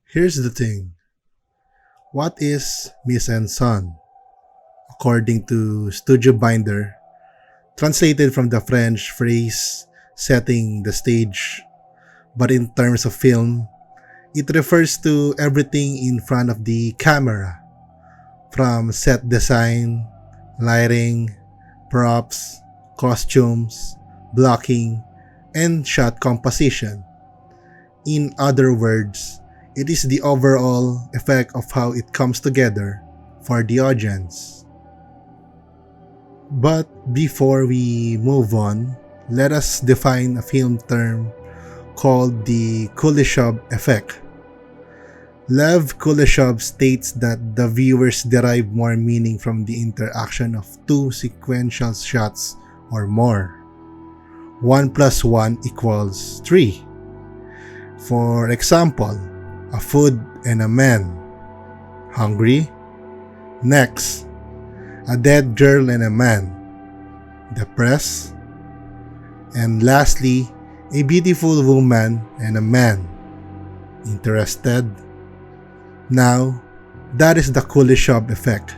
Here's the thing. What is Mise en Son? According to Studio Binder, translated from the French phrase setting the stage, but in terms of film, it refers to everything in front of the camera, from set design, lighting, props, costumes, blocking, and shot composition. In other words, it is the overall effect of how it comes together for the audience. But before we move on, let us define a film term called the Kuleshov effect. Lev Kuleshov states that the viewers derive more meaning from the interaction of two sequential shots or more. 1 plus 1 equals 3. For example, a food and a man. Hungry. Next, a dead girl and a man. Depressed. And lastly, a beautiful woman and a man. Interested. Now, that is the Kuleshov effect.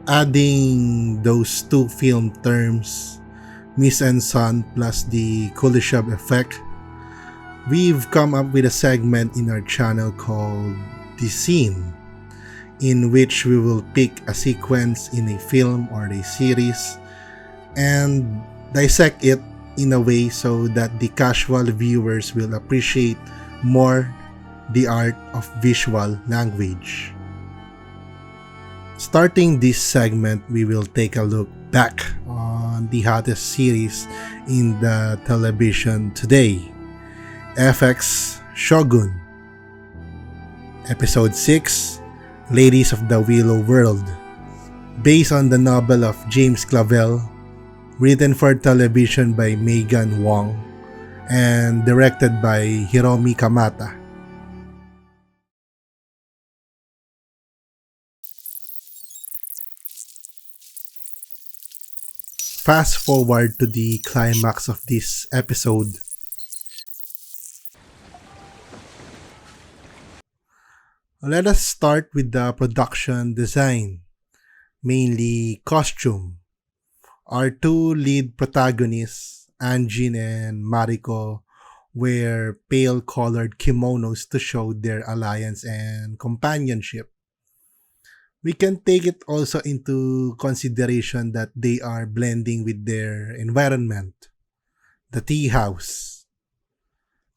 Adding those two film terms, Mise en Son plus the Kuleshov effect, we've come up with a segment in our channel called The Scene, in which we will pick a sequence in a film or a series and dissect it in a way so that the casual viewers will appreciate more the art of visual language. Starting this segment, we will take a look back on the hottest series in the television today, FX Shogun. Episode 6, Ladies of the Willow World, based on the novel of James Clavell, written for television by Megan Wong, and directed by Hiromi Kamata. Fast forward to the climax of this episode. Let us start with the production design, mainly costume. Our two lead protagonists, Anjin and Mariko, wear pale-colored kimonos to show their alliance and companionship. We can take it also into consideration that they are blending with their environment, the tea house.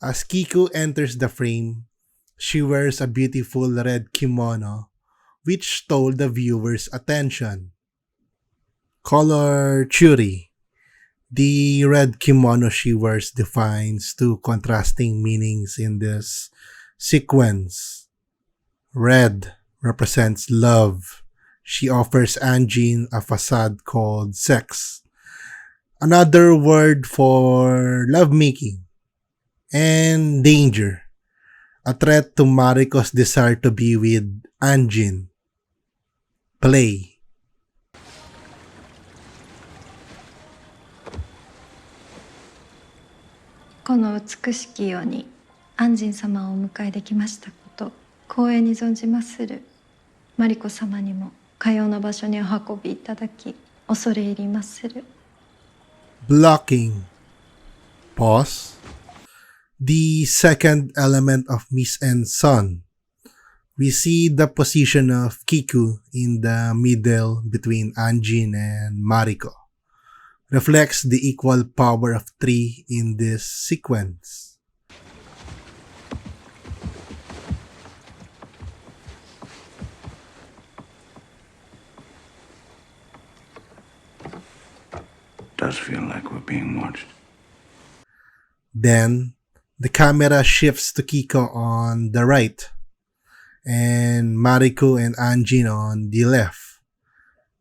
As Kiku enters the frame, she wears a beautiful red kimono, which stole the viewer's attention. Color Churi. The red kimono she wears defines two contrasting meanings in this sequence. Red represents love. She offers Anjin a facade called sex, another word for lovemaking. And danger, a threat to Mariko's desire to be with Anjin. Play. この美しき世に安心様をお迎えできましたこと光栄に存じまする。マリコ様にもかような場所にお運びいただき恐れ入りまする。 Blocking. Pause. The second element of Mise en Son. We see the position of Kiku in the middle between Anjin and Mariko. Reflects the equal power of three in this sequence. Does feel like we're being watched. Then, the camera shifts to Kiko on the right, and Mariko and Anjin on the left.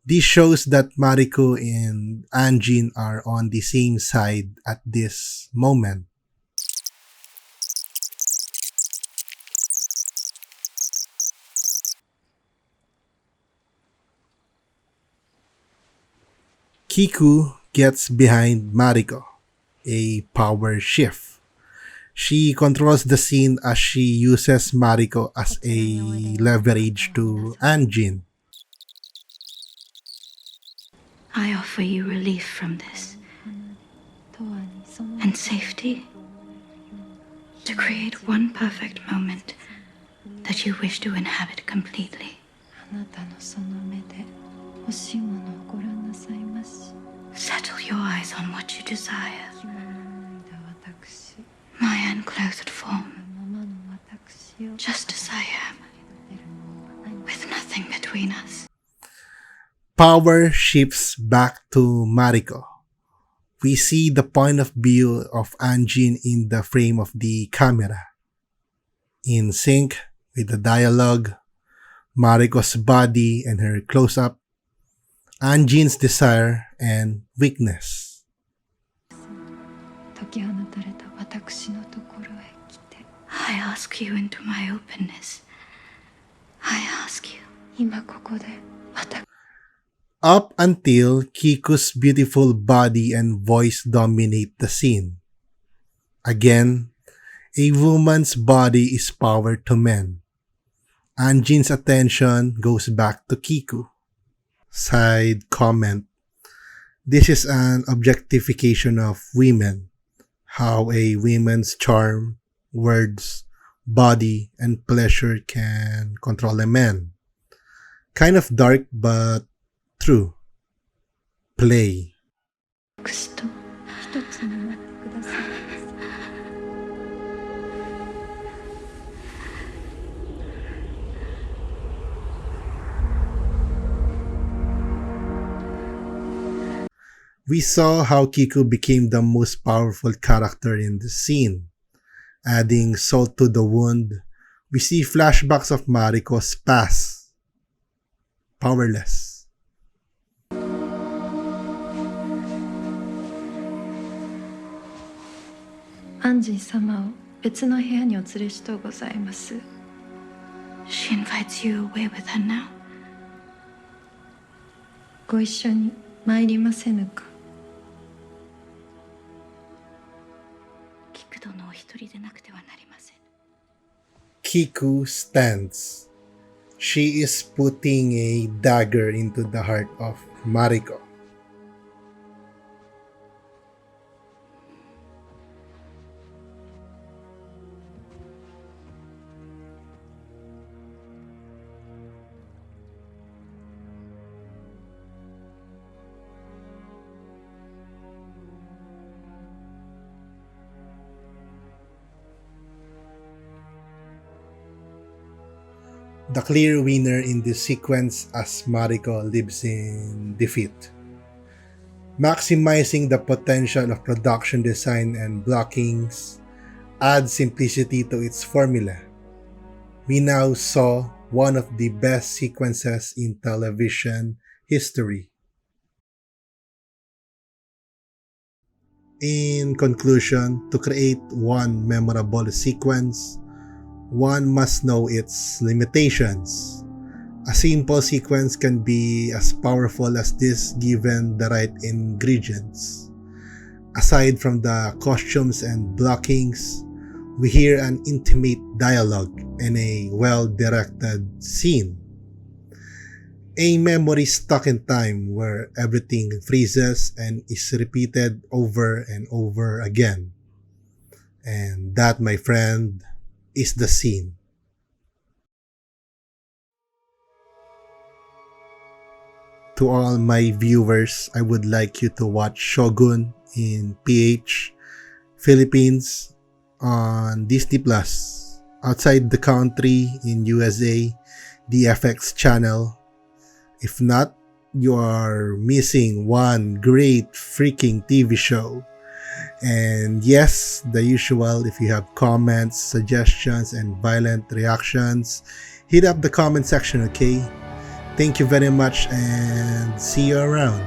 This shows that Mariko and Anjin are on the same side at this moment. Kiku gets behind Mariko, a power shift. She controls the scene as she uses Mariko as a leverage to Anjin. I offer you relief from this and safety to create one perfect moment that you wish to inhabit completely. あなたのその目で欲しいものをご覧なさいまし。 Settle your eyes on what you desire. 気が脱いだ私、 My unclothed form, ままの私を just as I am, with nothing between us. Power shifts back to Mariko. We see the point of view of Anjin in the frame of the camera. In sync with the dialogue, Mariko's body and her close-up, Anjin's desire and weakness. 解き放たれた私のところへ来て、 I ask you into my openness. I ask you. 今ここで私 Up until Kiku's beautiful body and voice dominate the scene. Again, a woman's body is power to men. Anjin's attention goes back to Kiku. Side comment. This is an objectification of women. How a woman's charm, words, body, and pleasure can control a man. Kind of dark but true. Play. 私と一つになってください。 We saw how Kiku became the most powerful character in the scene. Adding salt to the wound, we see flashbacks of Mariko's past. Powerless. アンジン様を別の部屋にお連れしとうございます。 She invites you away with her now. ご一緒に参りませぬか。 キク殿お一人でなくてはなりません。 Kiku stands. She is putting a dagger into the heart of Mariko. The clear winner in this sequence as Mariko lives in defeat. Maximizing the potential of production design and blockings adds simplicity to its formula. We now saw one of the best sequences in television history. In conclusion, to create one memorable sequence, one must know its limitations. A simple sequence can be as powerful as this given the right ingredients. Aside from the costumes and blockings, we hear an intimate dialogue and a well-directed scene. A memory stuck in time where everything freezes and is repeated over and over again. And that, my friend, is the scene. To all my viewers, I would like you to watch Shogun in PH, Philippines, on Disney Plus. Outside the country, in USA, the FX channel. If not, you are missing one great freaking TV show. And yes, the usual, if you have comments, suggestions, and violent reactions, hit up the comment section, okay? Thank you very much and see you around.